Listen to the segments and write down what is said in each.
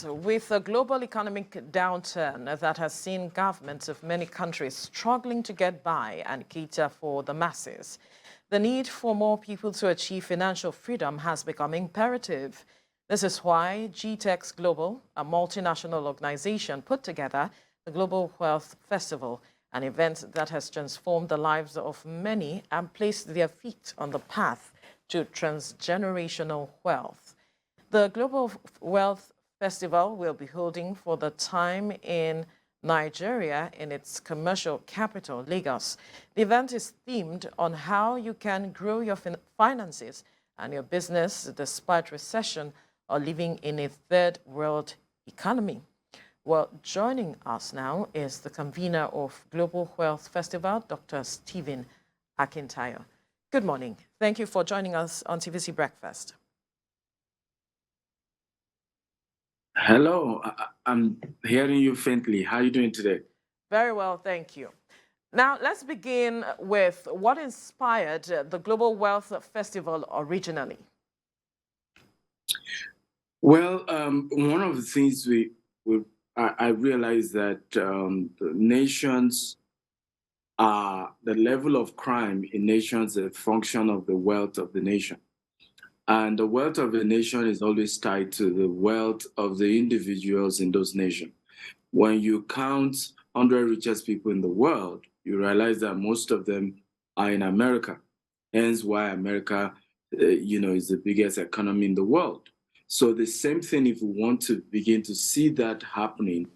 Yes, with a global economic downturn that has seen governments of many countries struggling to get by and cater for the masses, the need for more people to achieve financial freedom has become imperative. This is why GTEx Global, a multinational organization, put together the Global Wealth Festival, an event that has transformed the lives of many and placed their feet on the path to transgenerational wealth. The Global Wealth Festival will be holding for the time in Nigeria in its commercial capital, Lagos. The event is themed on how you can grow your finances and your business despite recession or living in a third world economy. Well, joining us now is the convener of Global Wealth Festival, Dr. Stephen Akintayo. Good morning. Thank you for joining us on TVC Breakfast. Hello, I'm hearing you faintly. How are you doing today? Very well, thank you. Now, let's begin with what inspired the Global Wealth Festival originally. Well, one of the things I realized that the nations the level of crime in nations is a function of the wealth of the nation. And the wealth of the nation is always tied to the wealth of the individuals in those nations. When you count 100 richest people in the world, you realize that most of them are in America. Hence why America, is the biggest economy in the world. So the same thing, if we want to begin to see that happening,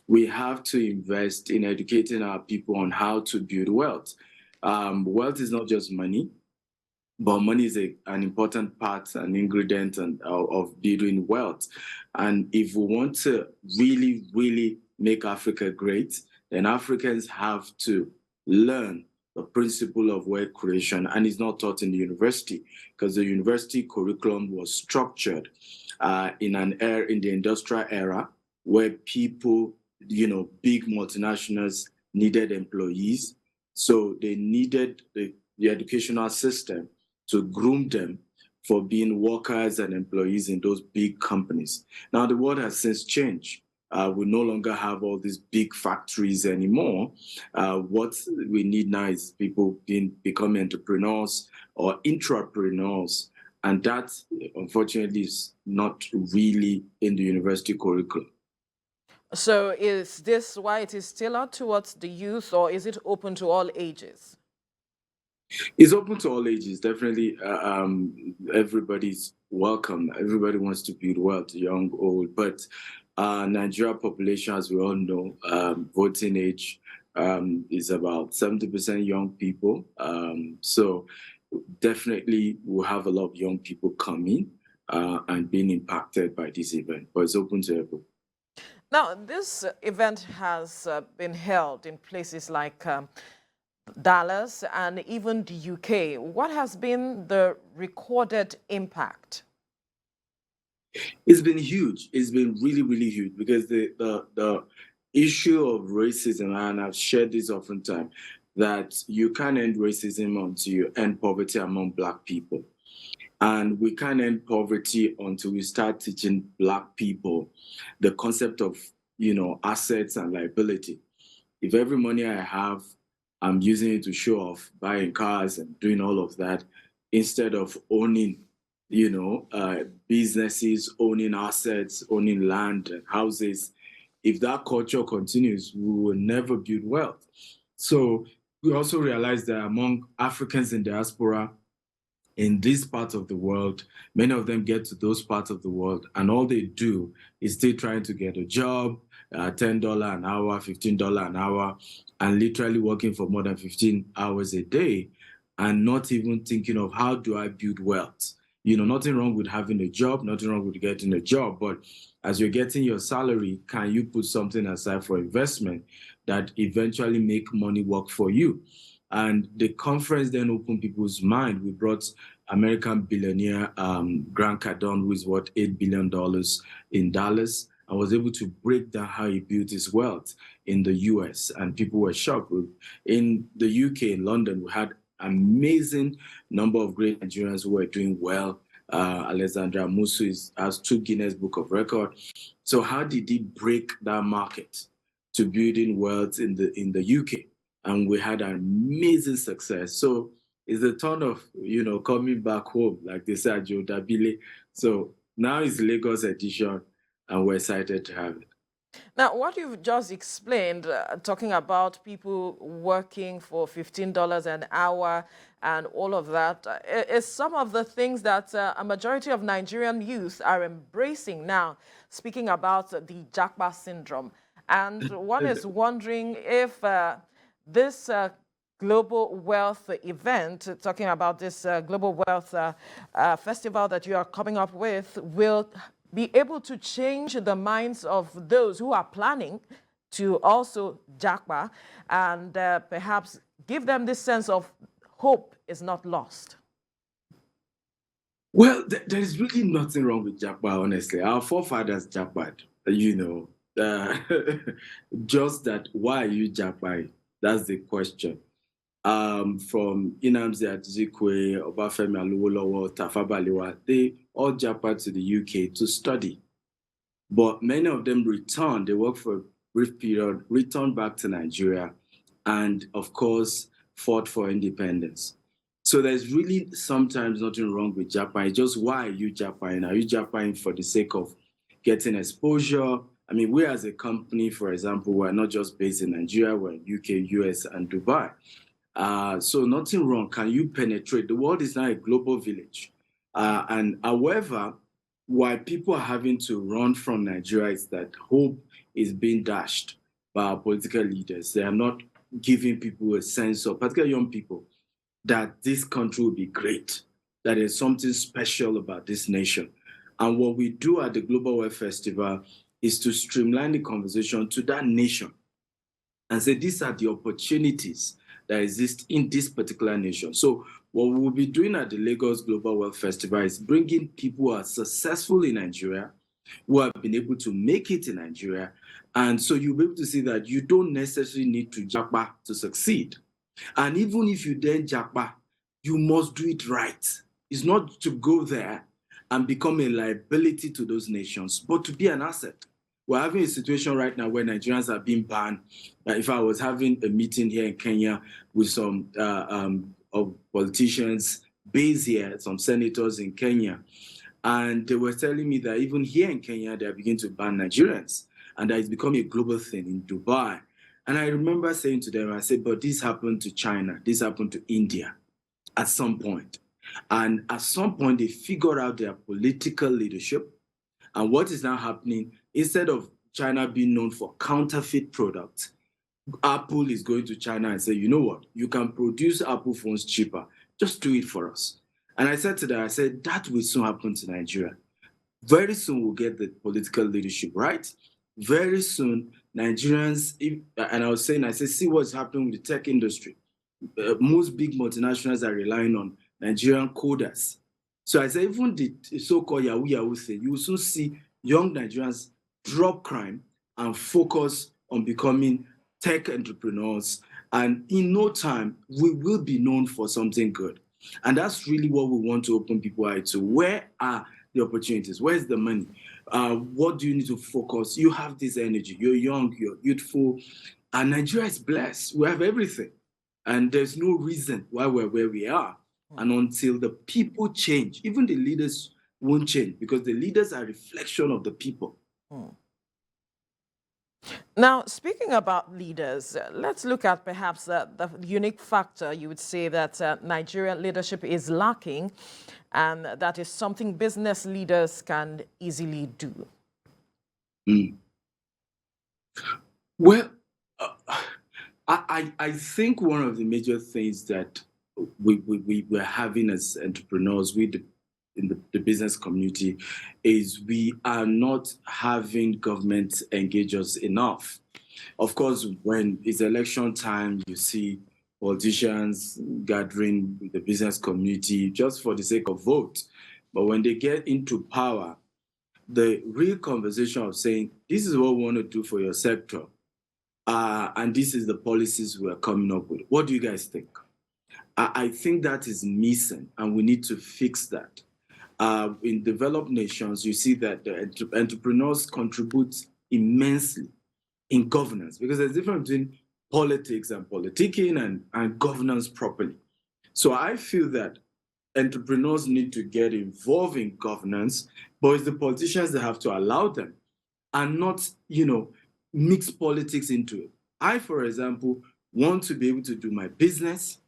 we have to invest in educating our people on how to build wealth. Wealth is not just money. But money is an important part, an ingredient of building wealth. And if we want to really, really make Africa great, then Africans have to learn the principle of wealth creation. And it's not taught in the university because the university curriculum was structured in the industrial era where people, big multinationals needed employees. So they needed the educational system to groom them for being workers and employees in those big companies. Now, the world has since changed. We no longer have all these big factories anymore. What we need now is people becoming entrepreneurs or intrapreneurs. And that, unfortunately, is not really in the university curriculum. So is this why it is still out towards the youth, or is it open to all ages? It's open to all ages. Definitely, everybody's welcome. Everybody wants to build wealth, young, old. But Nigeria population, as we all know, voting age is about 70% young people. So definitely, we'll have a lot of young people coming and being impacted by this event. But it's open to everyone. Now, this event has been held in places like Dallas and even the UK. What has been the recorded impact? It's been huge. It's been really, really huge because the issue of racism, and I've shared this oftentimes, that you can't end racism until you end poverty among Black people. And we can't end poverty until we start teaching Black people the concept of, assets and liability. If every money I have, I'm using it to show off, buying cars and doing all of that, instead of owning, businesses, owning assets, owning land and houses. If that culture continues, we will never build wealth. So we also realize that among Africans in diaspora, in this part of the world, many of them get to those parts of the world, and all they do is still trying to get a job, $10 an hour, $15 an hour, and literally working for more than 15 hours a day, and not even thinking of how do I build wealth. Nothing wrong with having a job, nothing wrong with getting a job, but as you're getting your salary, can you put something aside for investment that eventually make money work for you? And the conference then opened people's mind. We brought American billionaire Grant Cardone, who is worth $8 billion in Dallas. I was able to break down how he built his wealth in the US, and people were shocked. In the UK, in London, we had amazing number of great Nigerians who were doing well Alexandra Musu has 2 Guinness Book of Record. So how did he break that market to building wealth in the UK? And we had an amazing success. So it's a ton of, coming back home, like they said, Joe Dabile. So now it's Lagos edition, and we're excited to have it. Now, what you've just explained, talking about people working for $15 an hour and all of that, is some of the things that a majority of Nigerian youth are embracing now, speaking about the Japa syndrome. And one is wondering if this global wealth event, talking about this global wealth festival that you are coming up with, will be able to change the minds of those who are planning to also japa and perhaps give them this sense of hope is not lost. Well, there is really nothing wrong with Japa, honestly. Our forefathers Japad, just that, why are you Japai? That's the question. From Inamzi Adzikwe, Obafemi Awolowo, Tafawa Balewa, they all Japad to the UK to study. But many of them returned, they worked for a brief period, returned back to Nigeria, and of course, fought for independence. So there's really sometimes nothing wrong with Japan. It's just, why are you Japan? Are you Japan for the sake of getting exposure? I mean, we as a company, for example, we're not just based in Nigeria, we're in UK, US, and Dubai. So nothing wrong. Can you penetrate? The world is now a global village. And however, why people are having to run from Nigeria is that hope is being dashed by our political leaders. They are not giving people a sense of, particularly young people, that this country will be great, that there's something special about this nation. And what we do at the Global Wealth Festival is to streamline the conversation to that nation and say, these are the opportunities that exist in this particular nation. So what we will be doing at the Lagos Global Wealth Festival is bringing people who are successful in Nigeria, who have been able to make it in Nigeria. And so you'll be able to see that you don't necessarily need to japa to succeed. And even if you then japa, you must do it right. It's not to go there and become a liability to those nations, but to be an asset. We're having a situation right now where Nigerians are being banned. If I was having a meeting here in Kenya with some of politicians based here, some senators in Kenya, and they were telling me that even here in Kenya, they are beginning to ban Nigerians, and that it's becoming a global thing in Dubai. And I remember saying to them, I said, but this happened to China, this happened to India at some point. And at some point, they figured out their political leadership. And what is now happening, instead of China being known for counterfeit products, Apple is going to China and say, you know what, you can produce Apple phones cheaper. Just do it for us. And I said to them, I said, that will soon happen to Nigeria. Very soon we'll get the political leadership right. Very soon, Nigerians, and I was saying, I said, see what's happening with the tech industry. Most big multinationals are relying on Nigerian coders. So I said, even the so-called Yahoo thing, you will soon see young Nigerians drop crime and focus on becoming tech entrepreneurs. And in no time, we will be known for something good. And that's really what we want to open people eye to. Where are the opportunities? Where's the money? What do you need to focus? You have this energy. You're young, you're youthful, and Nigeria is blessed. We have everything. And there's no reason why we're where we are. And until the people change, even the leaders won't change, because the leaders are a reflection of the people. Now, speaking about leaders, let's look at perhaps the unique factor you would say that Nigerian leadership is lacking, and that is something business leaders can easily do. Well, I think one of the major things that we're having as entrepreneurs, in the business community, is we are not having government engage us enough. Of course, when it's election time, you see politicians gathering with the business community just for the sake of vote. But when they get into power, the real conversation of saying, this is what we want to do for your sector, and this is the policies we are coming up with. What do you guys think? I think that is missing, and we need to fix that. In developed nations, you see that the entrepreneurs contribute immensely in governance, because there's a difference between politics and politicking and governance properly. So I feel that entrepreneurs need to get involved in governance, but it's the politicians that have to allow them and not, mix politics into it. I, for example, want to be able to do my business.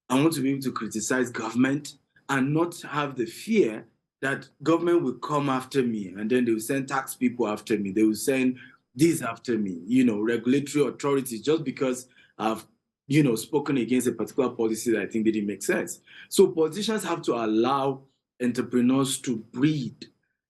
I want to be able to criticize government and not have the fear that government will come after me and then they will send tax people after me. They will send these after me, regulatory authorities, just because I've, spoken against a particular policy that I think didn't make sense. So politicians have to allow entrepreneurs to breathe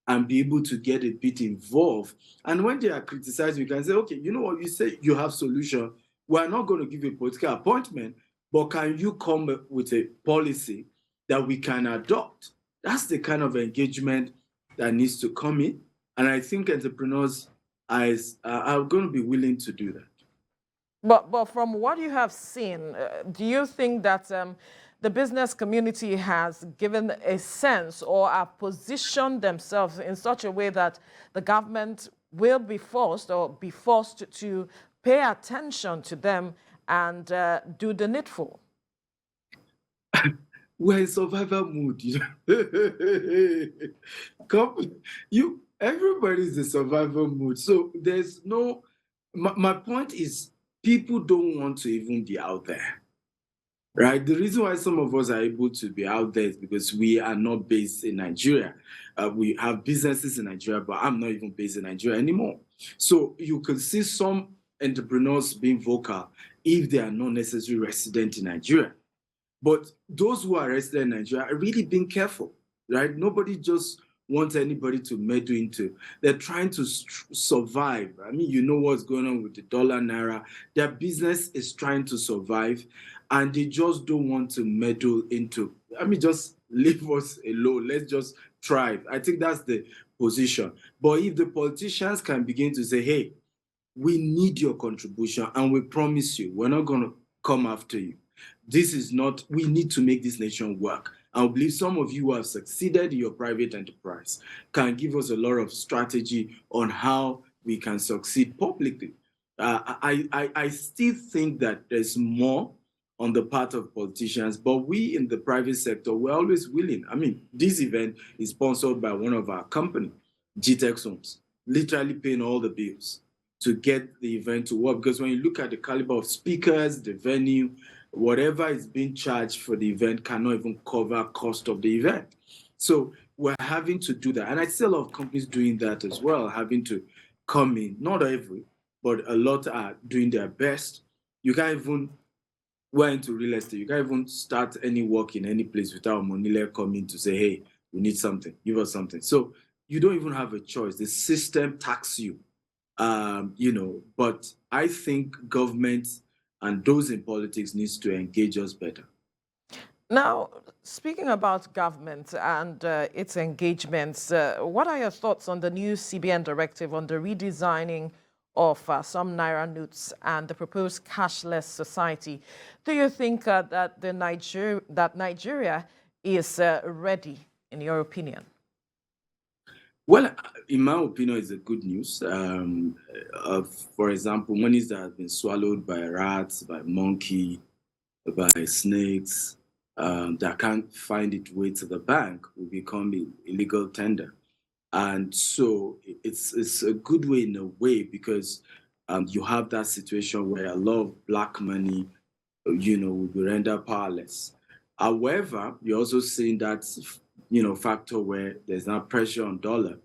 and be able to get a bit involved. And when they are criticized, we can say, okay, you know what, you say you have solution. We're not going to give you a political appointment, but can you come up with a policy that we can adopt? That's the kind of engagement that needs to come in. And I think entrepreneurs are going to be willing to do that. But from what you have seen, do you think that the business community has given a sense or have positioned themselves in such a way that the government will be forced to pay attention to them and do the needful? We're in survival mood, everybody's in survival mood. So there's no, my point is, people don't want to even be out there, right? The reason why some of us are able to be out there is because we are not based in Nigeria. We have businesses in Nigeria, but I'm not even based in Nigeria anymore. So you can see some entrepreneurs being vocal if they are not necessarily resident in Nigeria. But those who are resident in Nigeria are really being careful, right? Nobody just wants anybody to meddle into. They're trying to survive. I mean, you know what's going on with the dollar naira. Their business is trying to survive, and they just don't want to meddle into. I mean, just leave us alone. Let's just thrive. I think that's the position. But if the politicians can begin to say, hey, we need your contribution, and we promise you, we're not going to come after you. This is not, we need to make this nation work. I believe some of you who have succeeded in your private enterprise can give us a lot of strategy on how we can succeed publicly. I still think that there's more on the part of politicians, but we in the private sector, we're always willing. I mean, this event is sponsored by one of our company, GTEX Homes, literally paying all the bills to get the event to work. Because when you look at the caliber of speakers, the venue, whatever is being charged for the event cannot even cover cost of the event. So we're having to do that. And I see a lot of companies doing that as well, having to come in, not every, but a lot are doing their best. You can't even, we're into real estate, you can't even start any work in any place without a money coming to say, hey, we need something, give us something. So you don't even have a choice. The system taxes you, but I think government and those in politics needs to engage us better. Now, speaking about government and its engagements, what are your thoughts on the new CBN directive on the redesigning of some Naira notes and the proposed cashless society? Do you think that Nigeria is ready, in your opinion? Well, in my opinion, it's a good news. For example, monies that have been swallowed by rats, by monkey, by snakes, that can't find its way to the bank will become illegal tender. And so it's a good way in a way, because you have that situation where a lot of black money, will be rendered powerless. However, you're also seeing that factor where there's now pressure on dollar,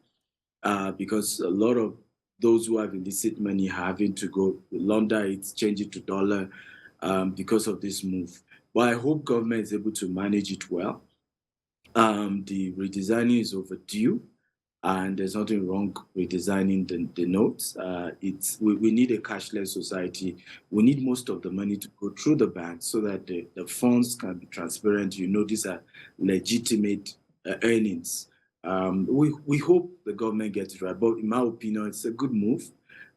because a lot of those who have illicit money having to go launder it, change it to dollar, because of this move. But I hope government is able to manage it well. The redesigning is overdue, and there's nothing wrong with designing the notes. We need a cashless society. We need most of the money to go through the bank so that the funds can be transparent. These are legitimate earnings. We hope the government gets it right, but in my opinion, it's a good move,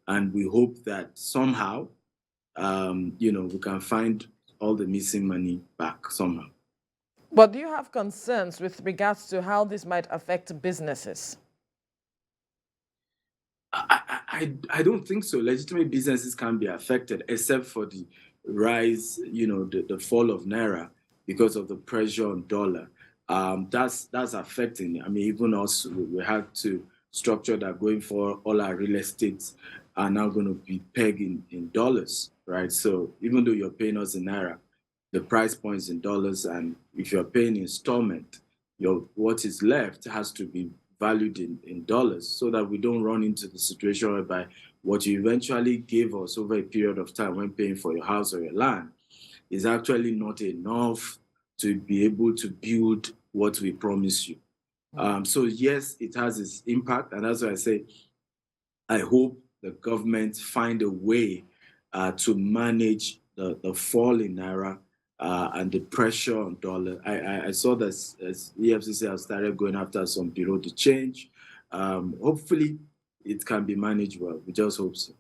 and we hope that somehow, we can find all the missing money back somehow. But do you have concerns with regards to how this might affect businesses? I don't think so. Legitimate businesses can be affected except for the rise, the fall of naira because of the pressure on dollar. That's affecting. I mean, even us, we had to structure that going for all our real estates are now going to be pegged in dollars, right? So even though you're paying us in naira, the price points in dollars, and if you're paying installment, your what is left has to be valued in dollars so that we don't run into the situation whereby what you eventually gave us over a period of time when paying for your house or your land is actually not enough to be able to build what we promise you. So yes, it has its impact, and that's why I say I hope the government find a way to manage the fall in naira and the pressure on dollar. I saw that as EFCC have started going after some bureau de change. Hopefully, it can be managed well. We just hope so.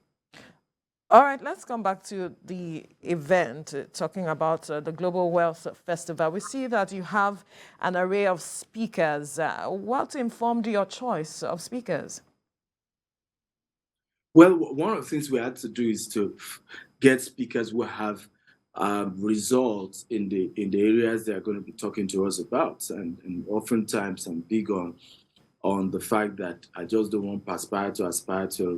All right, let's come back to the event, talking about the Global Wealth Festival. We see that you have an array of speakers. What informed your choice of speakers? Well, one of the things we had to do is to get speakers who have results in the areas they are going to be talking to us about, and oftentimes I'm big on the fact that I just don't want aspire to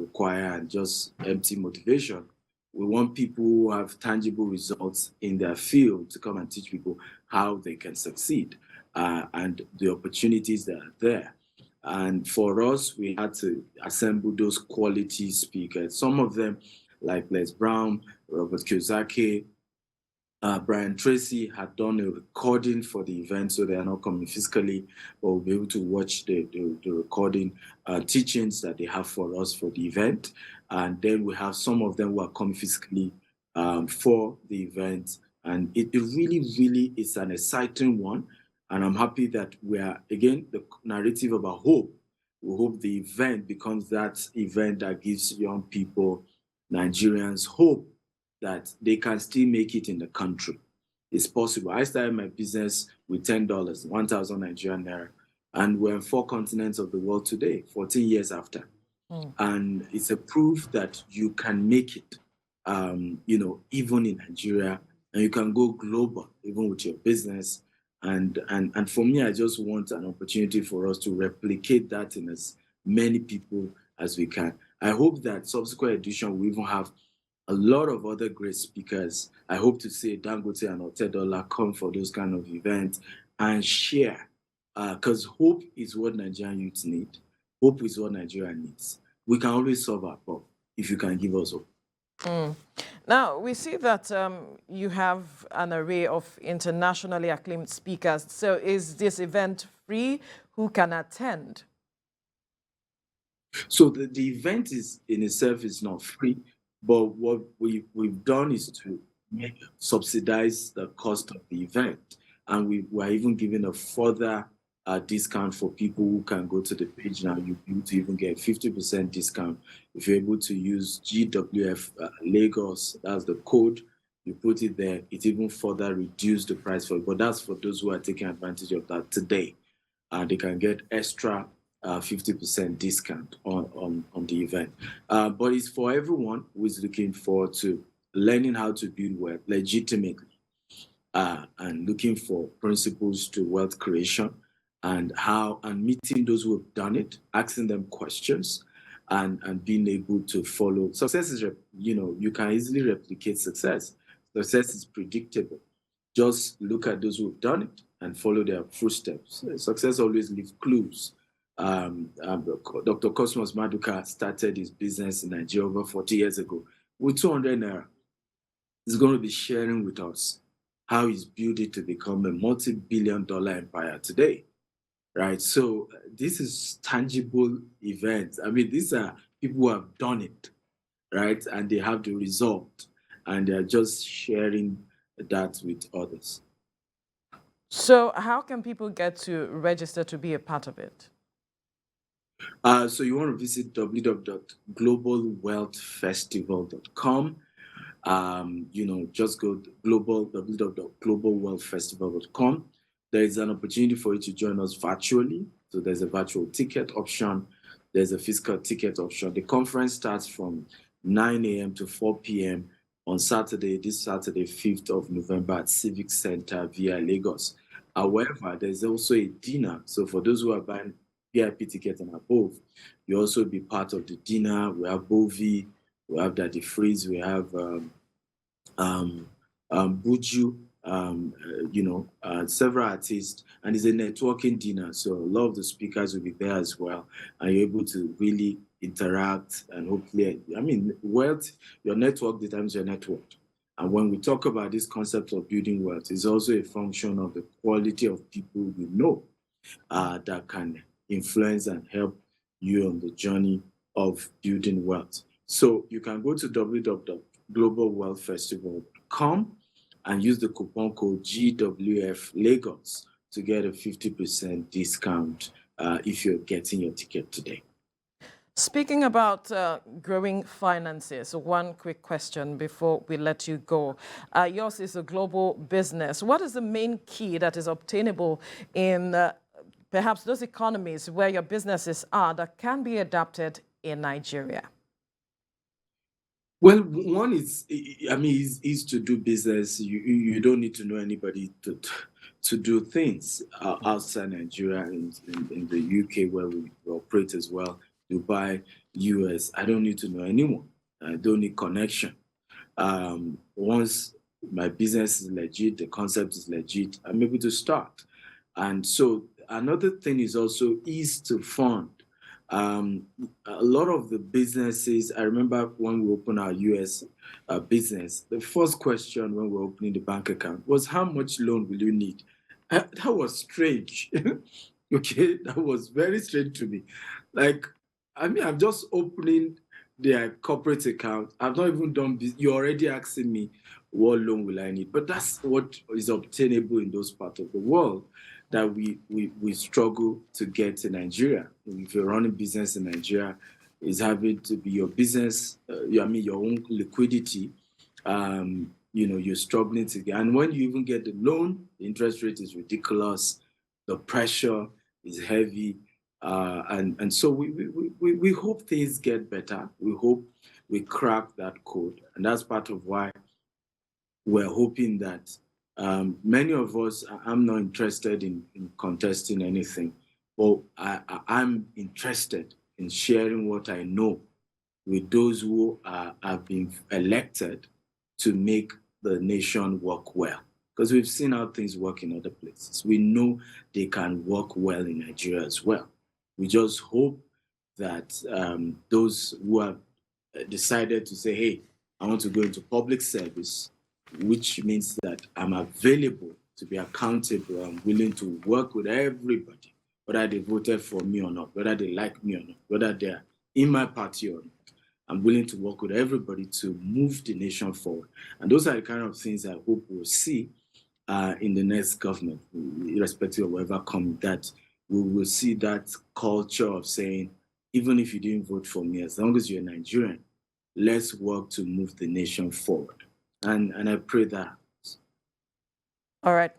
acquire and just empty motivation. We want people who have tangible results in their field to come and teach people how they can succeed and the opportunities that are there. And for us, we had to assemble those quality speakers. Some of them, like Les Brown, Robert Kiyosaki, Brian Tracy, had done a recording for the event, so they are not coming physically, but we'll be able to watch the recording teachings that they have for us for the event. And then we have some of them who are coming physically for the event. And it really, really is an exciting one. And I'm happy that we are, again, the narrative about hope. We hope the event becomes that event that gives young people, Nigerians, hope that they can still make it in the country. It's possible. I started my business with $10, 1,000 Nigerian naira, and we're in 4 continents of the world today, 14 years after. And it's a proof that you can make it, even in Nigeria, and you can go global, even with your business. And for me, I just want an opportunity for us to replicate that in as many people as we can. I hope that subsequent edition will even have a lot of other great speakers. I hope to see Dangote and Otedola come for those kind of events and share, because hope is what Nigerian youth need. Hope is what Nigeria needs. We can always solve our problem if you can give us hope. Now, we see that you have an array of internationally acclaimed speakers. So is this event free? Who can attend? So the event is in itself is not free, but what we've done is to subsidize the cost of the event, and we were even giving a further discount for people who can go to the page now. You'll be able to even get 50% discount if you're able to use GWF Lagos. That's the code. You put it there. It even further reduced the price for it. But that's for those who are taking advantage of that today. They can get extra 50% discount on the event. But it's for everyone who is looking forward to learning how to build wealth legitimately and looking for principles to wealth creation and meeting those who have done it, asking them questions and being able to follow. Success is, you can easily replicate success. Success is predictable. Just look at those who've done it and follow their footsteps. Success always leaves clues. Dr. Cosmos Maduka started his business in Nigeria over 40 years ago with 200 naira. He's going to be sharing with us how he's built it to become a multi-billion-dollar empire today, right? So this is tangible events. I mean, these are people who have done it, right? And they have the result, and they're just sharing that with others. So how can people get to register to be a part of it? So you want to visit www.globalwealthfestival.com. Just go to www.globalwealthfestival.com. there is an opportunity for you to join us virtually. So there's a virtual ticket option. There's a physical ticket option. The conference starts from 9 a.m. to 4 p.m. on Saturday, this Saturday, 5th of November at Civic Center via Lagos. However, there's also a dinner. So for those who are buying VIP tickets and above, you also be part of the dinner. We have Bovi, we have Daddy Freeze, we have Buju, several artists, and it's a networking dinner. So a lot of the speakers will be there as well, and you're able to really interact and hopefully, wealth, your network determines your network. And when we talk about this concept of building wealth, it's also a function of the quality of people you know that can influence and help you on the journey of building wealth. So you can go to www.globalwealthfestival.com and use the coupon code GWF Lagos to get a 50% discount if you're getting your ticket today. Speaking about growing finances, one quick question before we let you go. Yours is a global business. What is the main key that is obtainable in perhaps those economies where your businesses are that can be adapted in Nigeria? Well, one is to do business. You don't need to know anybody to do things outside Nigeria, in the UK where we operate as well, Dubai, US. I don't need to know anyone. I don't need connection. Once my business is legit, the concept is legit, I'm able to start. And so another thing is also ease to fund. A lot of the businesses, I remember when we opened our US business, the first question when we were opening the bank account was, how much loan will you need? That was strange. Okay, that was very strange to me. Like, I'm just opening their corporate account. I've not even done this. You're already asking me, what loan will I need? But that's what is obtainable in those parts of the world that we struggle to get in Nigeria. If you're running business in Nigeria, it's having to be your business, your own liquidity. You're struggling to get. And when you even get the loan, the interest rate is ridiculous. The pressure is heavy. And so we hope things get better. We hope we crack that code. And that's part of why we're hoping that many of us, I'm not interested in contesting anything, but I'm interested in sharing what I know with those who have been elected to make the nation work well. Because we've seen how things work in other places. We know they can work well in Nigeria as well. We just hope that those who have decided to say, hey, I want to go into public service, which means that I'm available to be accountable. I'm willing to work with everybody, whether they voted for me or not, whether they like me or not, whether they're in my party or not. I'm willing to work with everybody to move the nation forward. And those are the kind of things I hope we'll see in the next government, irrespective of whoever comes, that we will see that culture of saying, even if you didn't vote for me, as long as you're Nigerian, let's work to move the nation forward. And I pray that. All right.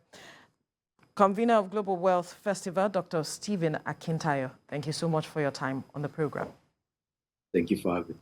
Convener of Global Wealth Festival, Dr. Stephen Akintayo, thank you so much for your time on the program. Thank you for having me.